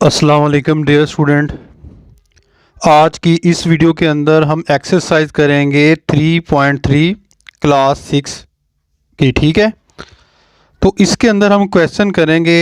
अस्सलाम वालेकुम dear student. आज की इस वीडियो के अंदर हम एक्सरसाइज करेंगे 3.3 क्लास 6 की। ठीक है, तो इसके अंदर हम क्वेश्चन करेंगे,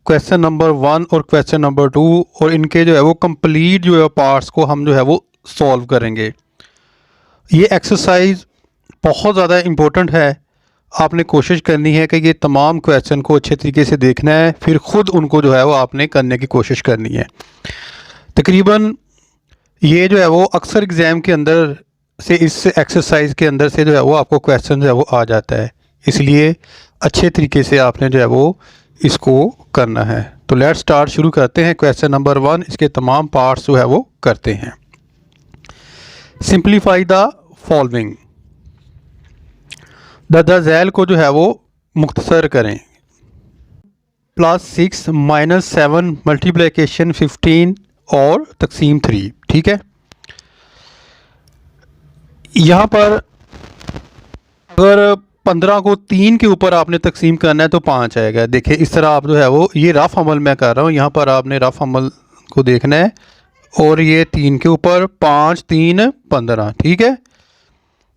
क्वेश्चन नंबर 1 और क्वेश्चन नंबर 2, और इनके जो है वो कंप्लीट जो है पार्ट्स को हम जो है वो सॉल्व करेंगे। ये एक्सरसाइज बहुत ज़्यादा इम्पोर्टेंट है। आपने कोशिश करनी है कि ये तमाम क्वेश्चन को अच्छे तरीके से देखना है, फिर ख़ुद उनको जो है वो आपने करने की कोशिश करनी है। तकरीबन ये जो है वो अक्सर एग्ज़ाम के अंदर से इस एक्सरसाइज के अंदर से जो है वो आपको क्वेश्चन जो है वो आ जाता है, इसलिए अच्छे तरीके से आपने जो है वो इसको करना है। तो लेट स्टार्ट, शुरू करते हैं। क्वेश्चन नंबर 1, इसके तमाम पार्ट्स जो है वो करते हैं। Simplify the following. द को जो है वो मुख्तसर करें। +6 -7 मल्टीप्लिकेशन 15 और तकसीम 3। ठीक है, यहाँ पर अगर 15 को 3 के ऊपर आपने तकसीम करना है तो 5 आएगा। देखिए इस तरह आप जो है वो, ये रफ अमल मैं कर रहा हूँ, यहाँ पर आपने रफ अमल को देखना है। और ये 3 के ऊपर 5 3 15। ठीक है,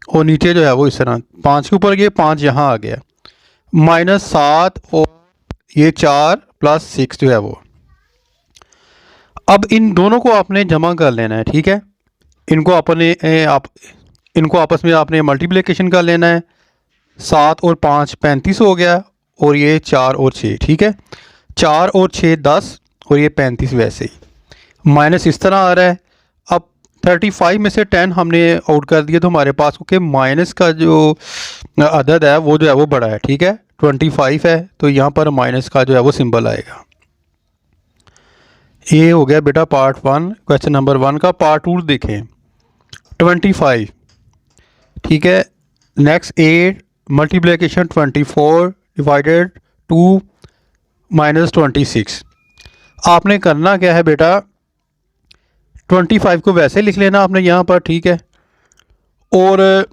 और नीचे जो है वो इस तरह 5 के ऊपर ये 5 यहाँ आ गया, -7 और ये 4 + 6 जो है वो। अब इन दोनों को आपने जमा कर लेना है। ठीक है, इनको इनको आपस में आपने मल्टीप्लिकेशन कर लेना है। 7 और 5 35 हो गया, और ये 4 और 6। ठीक है, 4 और 6 10, और ये 35 वैसे ही। माइनस इस तरह आ रहा है। अब 35 में से 10 हमने आउट कर दिया, तो हमारे पास क्योंकि माइनस का जो अदद है वो जो है वो बड़ा है। ठीक है, 25 है, तो यहाँ पर माइनस का जो है वो सिंबल आएगा। ये हो गया बेटा पार्ट 1 क्वेश्चन नंबर 1 का। पार्ट 2 देखें, 25। ठीक है, नेक्स्ट 8 मल्टीप्लिकेशन 24 डिवाइडेड 2 -26। आपने करना क्या है बेटा, 25 को वैसे लिख लेना आपने यहाँ पर। ठीक है, और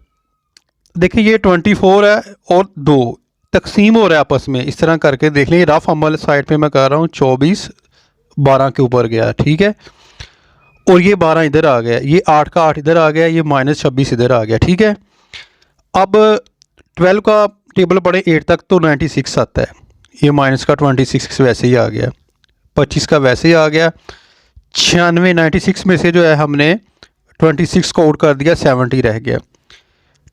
देखिए ये 24 है और 2 तकसीम हो रहा है आपस में, इस तरह करके देख लें। रफ अमल साइड पे मैं कर रहा हूँ। 24 12 के ऊपर गया। ठीक है, और ये 12 इधर आ गया, ये 8 का 8 इधर आ गया, ये -26 इधर आ गया। ठीक है, अब 12 का टेबल पढ़े 8 तक तो 96 आता है, ये माइनस का 26 वैसे ही आ गया, 25 का वैसे ही आ गया। 96 96 में से जो है हमने 26 को आउट कर दिया, 70 रह गया।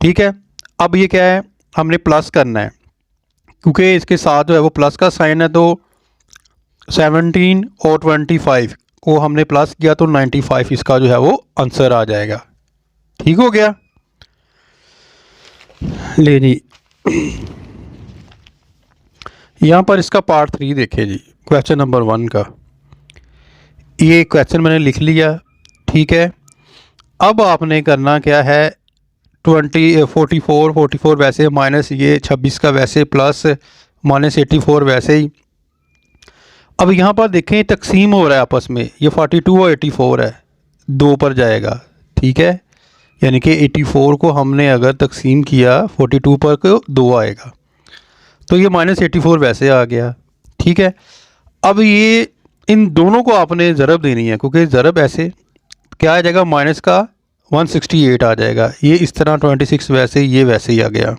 ठीक है, अब ये क्या है, हमने प्लस करना है, क्योंकि इसके साथ जो है वो प्लस का साइन है, तो 17 और 25 को हमने प्लस किया तो 95 इसका जो है वो आंसर आ जाएगा। ठीक हो गया, ले जी। यहाँ पर इसका पार्ट 3 देखे जी, क्वेश्चन नंबर 1 का। ये क्वेश्चन मैंने लिख लिया। ठीक है, अब आपने करना क्या है, 44 वैसे, माइनस ये 26 का वैसे, प्लस -84 वैसे ही। अब यहाँ पर देखें तकसीम हो रहा है आपस में, ये 42 और 84 है, 2 पर जाएगा। ठीक है, यानी कि 84 को हमने अगर तकसीम किया 42 पर को 2 आएगा, तो ये -84 वैसे आ गया। ठीक है, अब ये इन दोनों को आपने ज़रब देनी है, क्योंकि ज़रब ऐसे क्या आ जाएगा, माइनस का 168 आ जाएगा। ये इस तरह 26 वैसे, ये वैसे ही आ गया।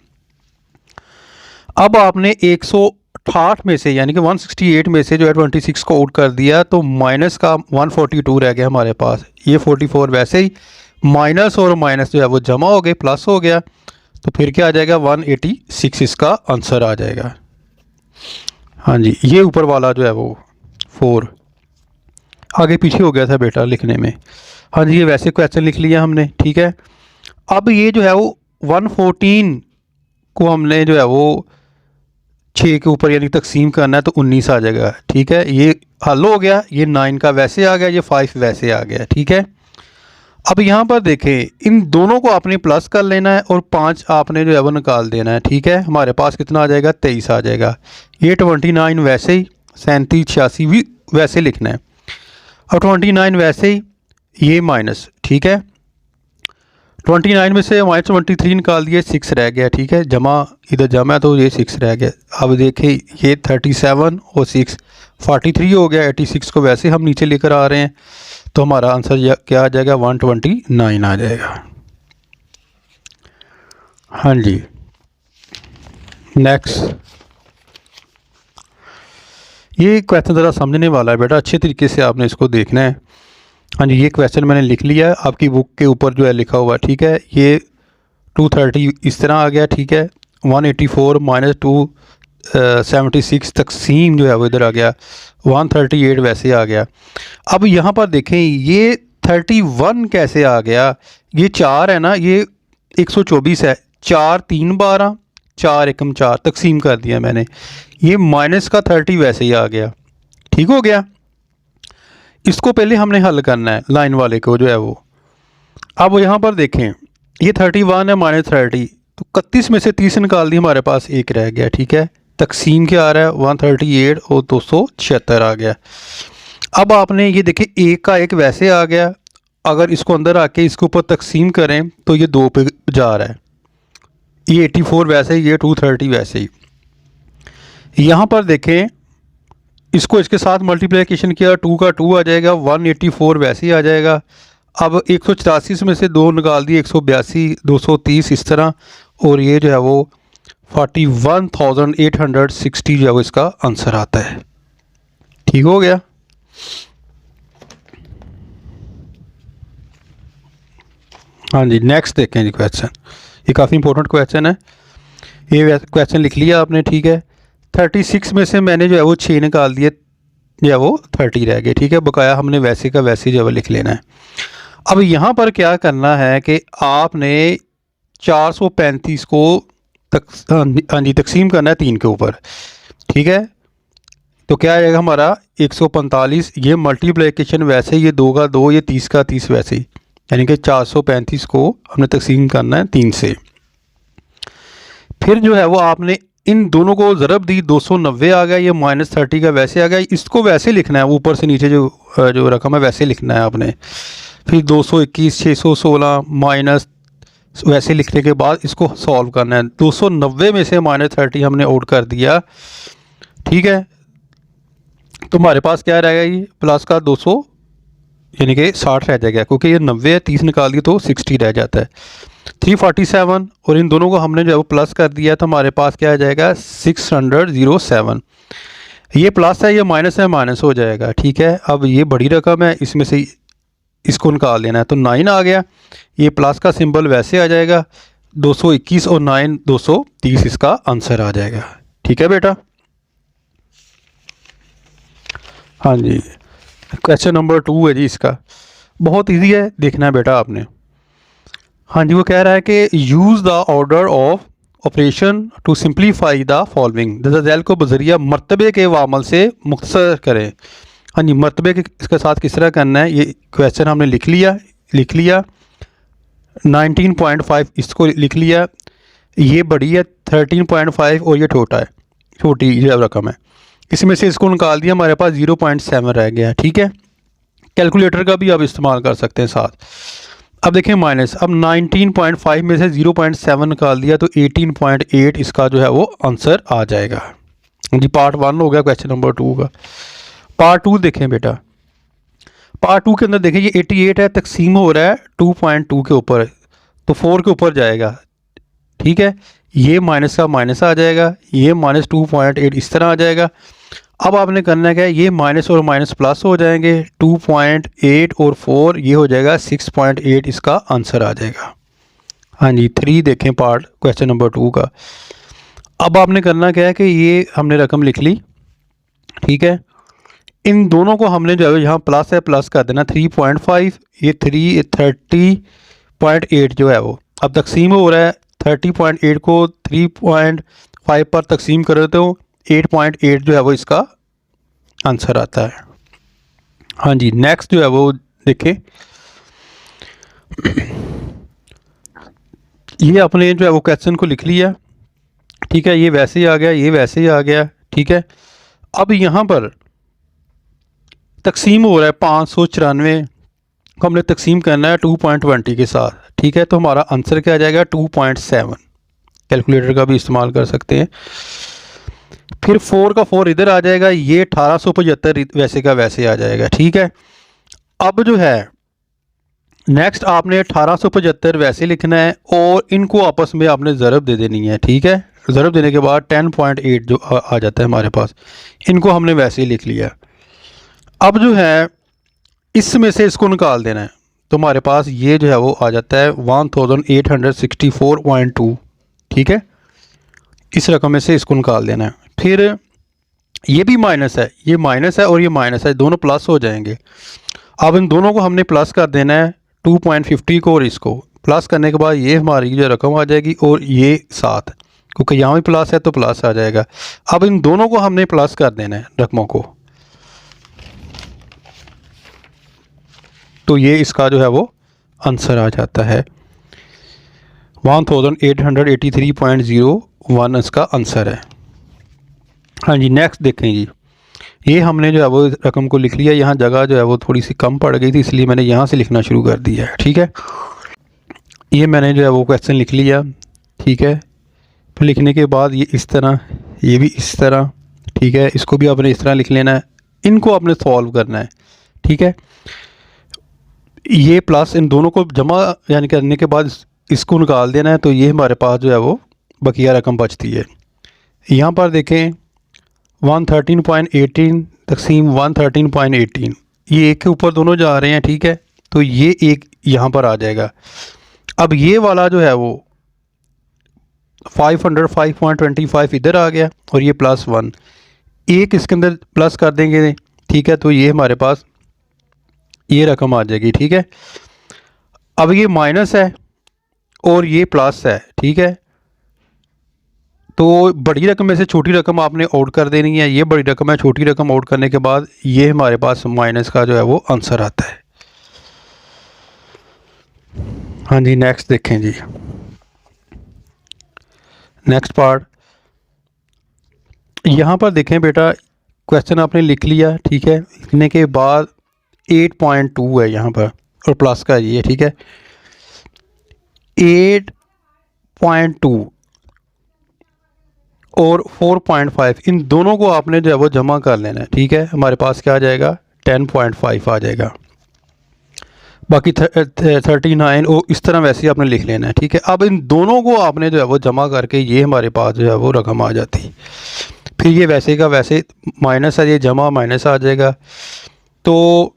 अब आपने 168 में से, यानी कि 168 में से जो है 26 को आउट कर दिया, तो माइनस का 142 रह गया हमारे पास। ये 44 वैसे ही, माइनस और माइनस जो है वो जमा हो गए, प्लस हो गया, तो फिर क्या आ जाएगा, 186 इसका आंसर आ जाएगा। हाँ जी, ये ऊपर वाला जो है वो 4 आगे पीछे हो गया था बेटा लिखने में। हाँ जी, ये वैसे क्वेश्चन लिख लिया हमने। ठीक है, अब ये जो है वो 114 को हमने जो है वो 6 के ऊपर यानी तकसीम करना है, तो 19 आ जाएगा। ठीक है, ये हल हो गया। ये 9 का वैसे आ गया, ये 5 वैसे आ गया। ठीक है, अब यहाँ पर देखें, इन दोनों को आपने प्लस कर लेना है और 5 आपने जो है वो निकाल देना है। ठीक है, हमारे पास कितना आ जाएगा, 23 आ जाएगा। ये 29 वैसे ही, 37 86 भी वैसे लिखना है। अब 29 वैसे ही, ये माइनस। ठीक है, 29 में से -23 निकाल दिए, 6 रह गया। ठीक है, जमा इधर जमा है तो ये 6 रह गया। अब देखिए ये 37 और 6 43 हो गया, 86 को वैसे हम नीचे लेकर आ रहे हैं, तो हमारा आंसर क्या आ जाएगा, 129 आ जाएगा। हाँ जी, नेक्स्ट। ये क्वेश्चन ज़रा समझने वाला है बेटा, अच्छे तरीके से आपने इसको देखना है। हाँ जी, ये क्वेश्चन मैंने लिख लिया है, आपकी बुक के ऊपर जो है लिखा हुआ है, ठीक है। ये 230 इस तरह आ गया, ठीक है। 184 माइनस 276 तकसीम जो है वो इधर आ गया, 138 वैसे आ गया। अब यहाँ पर देखें ये 31 कैसे आ गया, ये 4 है ना, ये 124 है, 4 3 12, 4 एकम 4 तकसीम कर दिया मैंने, ये माइनस का 30 वैसे ही आ गया, ठीक हो गया। इसको पहले हमने हल करना है लाइन वाले को जो है वो। अब यहाँ पर देखें ये 31 है माइनस 30, तो 31 में से 30 निकाल दी, हमारे पास एक रह गया, ठीक है। तकसीम क्या आ रहा है, 138 और 276 आ गया। अब आपने ये देखें एक का एक वैसे आ गया, अगर इसको अंदर आके इसके ऊपर तकसीम करें तो ये 2 पे जा रहा है, ये 84 वैसे ही, ये 230 वैसे ही। यहाँ पर देखें इसको इसके साथ मल्टीप्लिकेशन किया, 2 का 2 आ जाएगा, 184 वैसे ही आ जाएगा। अब 184 में से 2 निकाल दिए, 182, 230 इस तरह, और ये जो है वो 41,860 जो है वो इसका आंसर आता है, ठीक हो गया। हाँ जी, नेक्स्ट देखें जी क्वेश्चन, ये काफ़ी इंपॉर्टेंट क्वेश्चन है। ये क्वेश्चन लिख लिया आपने, ठीक है। 36 में से मैंने जो है वो 6 निकाल दिए, जो है वो 30 रह गए, ठीक है। बकाया हमने वैसे का वैसे जो है लिख लेना है। अब यहाँ पर क्या करना है कि आपने 435 को हाँ जी तकसीम करना है 3 के ऊपर, ठीक है। तो क्या आएगा हमारा 145, ये मल्टीप्लिकेशन वैसे, ये 2 का 2, ये 30 का 30 वैसे ही, यानी कि 435 को हमने तकसीम करना है 3 से। फिर जो है वो आपने इन दोनों को ज़रब दी, 290 आ गया, ये माइनस 30 का वैसे आ गया, इसको वैसे लिखना है, ऊपर से नीचे जो रकम है वैसे लिखना है आपने। फिर 221, 616 माइनस वैसे लिखने के बाद इसको सॉल्व करना है। 290 में से माइनस 30 हमने आउट कर दिया, ठीक है। तो हमारे पास क्या रहेगा, ये प्लस का 200 यानी कि 60 रह जाएगा, क्योंकि ये 90 है, 30 निकाल दिए तो 60 रह जाता है। 347 और इन दोनों को हमने जो है वो प्लस कर दिया, तो हमारे पास क्या आ जाएगा 607। ये प्लस है, ये माइनस है, माइनस हो जाएगा, ठीक है। अब ये बड़ी रकम है, इसमें से इसको निकाल लेना है, तो 9 आ गया, ये प्लस का सिंबल वैसे आ जाएगा, 221 और 9 230 इसका आंसर आ जाएगा, ठीक है बेटा। हाँ जी, क्वेश्चन नंबर 2 है जी, इसका बहुत इजी है, देखना है बेटा आपने। हाँ जी, वो कह रहा है कि use the order of operation to simplify the following, दज़ैल को बजरिया मरतबे के वामल से मुख्तसर करें। हाँ जी, मरतबे के इसके साथ किस तरह करना है, ये क्वेश्चन हमने लिख लिया। 19.5 इसको लिख लिया, ये बड़ी है 13.5 और ये छोटी ये रकम है, इसमें से इसको निकाल दिया, हमारे पास 0.7 रह गया, ठीक है। कैलकुलेटर का भी आप इस्तेमाल कर सकते हैं साथ। अब देखें माइनस, अब 19.5 में से 0.7 निकाल दिया, तो 18.8 इसका जो है वो आंसर आ जाएगा जी। पार्ट 1 हो गया क्वेश्चन नंबर 2 का। पार्ट 2 देखें बेटा, पार्ट 2 के अंदर देखें ये 88 है, तकसीम हो रहा है 2.2 के ऊपर, तो 4 के ऊपर जाएगा, ठीक है। ये माइनस का माइनस आ जाएगा, ये माइनस 2.8 इस तरह आ जाएगा। अब आपने करना क्या है, ये माइनस और माइनस प्लस हो जाएंगे, 2.8 और 4 ये हो जाएगा 6.8 इसका आंसर आ जाएगा। हाँ जी, 3 देखें पार्ट क्वेश्चन नंबर 2 का। अब आपने करना क्या है कि ये हमने रकम लिख ली, ठीक है। इन दोनों को हमने जो है यहाँ प्लस है, प्लस कर देना, 3.5 ये 30.8 जो है वो अब तकसीम हो रहा है, 30.8 को 3.5 पर तकसीम करें तो 8.8 जो है वो इसका आंसर आता है। हाँ जी, नेक्स्ट जो है वो देखें, ये अपने जो है वो क्वेश्चन को लिख लिया, ठीक है। ये वैसे ही आ गया, ये वैसे ही आ गया, ठीक है। अब यहाँ पर तकसीम हो रहा है 594 को हमने तकसीम करना है 2.20 के साथ, ठीक है। तो हमारा आंसर क्या आ जाएगा 2.7। कैलकुलेटर का भी इस्तेमाल कर सकते हैं। फिर 4 का 4 इधर आ जाएगा, ये 1875 वैसे का वैसे आ जाएगा। ठीक है, अब जो है नेक्स्ट आपने 1875 वैसे लिखना है और इनको आपस में आपने ज़रब दे देनी है। ठीक है, ज़रब देने के बाद 10.8 जो आ जाता है हमारे पास, इनको हमने वैसे ही लिख लिया। अब जो है इसमें से इसको निकाल देना है, तो हमारे पास ये जो है वो आ जाता है 1864.2। ठीक है, इस रकम में से इसको निकाल देना है। फिर ये भी माइनस है, ये माइनस है और ये माइनस है, दोनों प्लस हो जाएंगे। अब इन दोनों को हमने प्लस कर देना है, 2.50 को और इसको प्लस करने के बाद ये हमारी जो रकम आ जाएगी और ये 7, क्योंकि यहाँ भी प्लस है तो प्लस आ जाएगा। अब इन दोनों को हमने प्लस कर देना है रकमों को, तो ये इसका जो है वो आंसर आ जाता है 1883.01 इसका आंसर है। हाँ जी, नेक्स्ट देखें जी, ये हमने जो है वो रकम को लिख लिया। यहाँ जगह जो है वो थोड़ी सी कम पड़ गई थी, इसलिए मैंने यहाँ से लिखना शुरू कर दिया है। ठीक है, ये मैंने जो है वो क्वेश्चन लिख लिया। ठीक है, फिर लिखने के बाद ये इस तरह, ये भी इस तरह। ठीक है, इसको भी आपने इस तरह लिख लेना है, इनको आपने सॉल्व करना है। ठीक है, ये प्लस इन दोनों को जमा यानी करने के बाद इसको निकाल देना है, तो ये हमारे पास जो है वो बकिया रकम बचती है। यहाँ पर देखें 113.18 तकसीम 113.18, ये एक के ऊपर दोनों जा रहे हैं। ठीक है, तो ये एक यहाँ पर आ जाएगा। अब ये वाला जो है वो 505.25 इधर आ गया और ये +1, एक इसके अंदर प्लस कर देंगे। ठीक है, तो ये हमारे पास ये रकम आ जाएगी। ठीक है, अब ये माइनस है और ये प्लस है। ठीक है, तो बड़ी रकम में से छोटी रकम आपने आउट कर देनी है, ये बड़ी रकम है, छोटी रकम आउट करने के बाद ये हमारे पास माइनस का जो है वो आंसर आता है। हाँ जी, नेक्स्ट देखें जी, नेक्स्ट पार्ट। यहाँ पर देखें बेटा, क्वेश्चन आपने लिख लिया। ठीक है, लिखने के बाद 8.2 है यहाँ पर और प्लस का ये। ठीक है, 8.2 और 4.5 इन दोनों को आपने जो है वो जमा कर लेना है। ठीक है, हमारे पास क्या आ जाएगा, 10.5 आ जाएगा। बाकी 39 और इस तरह वैसे ही आपने लिख लेना है। ठीक है, अब इन दोनों को आपने जो है वो जमा करके ये हमारे पास जो है वो रकम आ जाती। फिर ये वैसे का वैसे माइनस है, ये जमा माइनस आ जाएगा। तो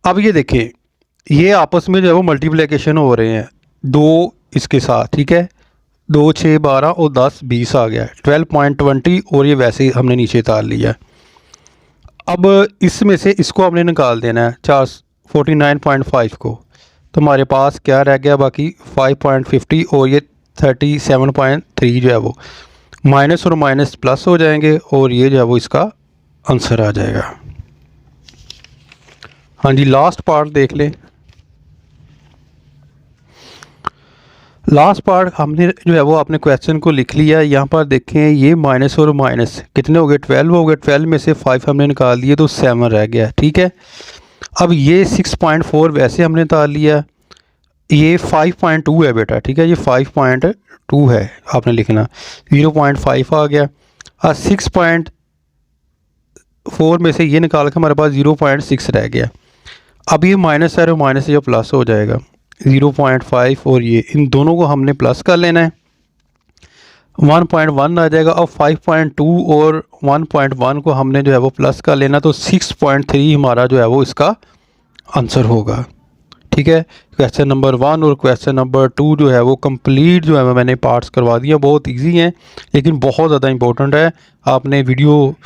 अब ये देखें, ये आपस में जो है वो मल्टीप्लिकेशन हो रहे हैं दो इसके साथ। ठीक है, 2 6 12 और 10 20 आ गया 12.20 और ये वैसे ही हमने नीचे उतार लिया। अब इसमें से इसको हमने निकाल देना है 49.5 को, तो हमारे पास क्या रह गया बाकी 5.50 और ये 37.3 जो है वो माइनस और माइनस प्लस हो जाएंगे और ये जो है वो इसका आंसर आ जाएगा। हाँ जी, लास्ट पार्ट देख लें। लास्ट पार्ट हमने जो है वो अपने क्वेश्चन को लिख लिया। यहाँ पर देखें, ये माइनस और माइनस कितने हो गए, 12 हो गए। 12 में से 5 हमने निकाल दिए तो 7 रह गया। ठीक है, अब ये 6.4 वैसे हमने निकाल लिया, ये 5.2 है बेटा। ठीक है, ये 5.2 है आपने लिखना, 0.5 आ गया और 6.4 में से ये निकाल के हमारे पास 0.6 रह गया। अब ये माइनस है और माइनस से जो प्लस हो जाएगा 0.5 और ये इन दोनों को हमने प्लस कर लेना है, 1.1 आ जाएगा। और 5.2 और 1.1 को हमने जो है वो प्लस कर लेना, तो 6.3 हमारा जो है वो इसका आंसर होगा। ठीक है, क्वेश्चन नंबर 1 और क्वेश्चन नंबर 2 जो है वो कंप्लीट जो है मैंने पार्ट्स करवा दिया। बहुत इजी हैं लेकिन बहुत ज़्यादा इंपॉर्टेंट है। आपने वीडियो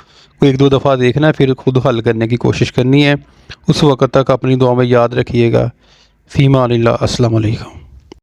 को 1-2 दफ़ा देखना है, फिर खुद हल करने की कोशिश करनी है। उस वक्त तक अपनी दुआ में याद रखिएगा। फ़ीमा अल्लाह, अस्सलाम वालेकुम।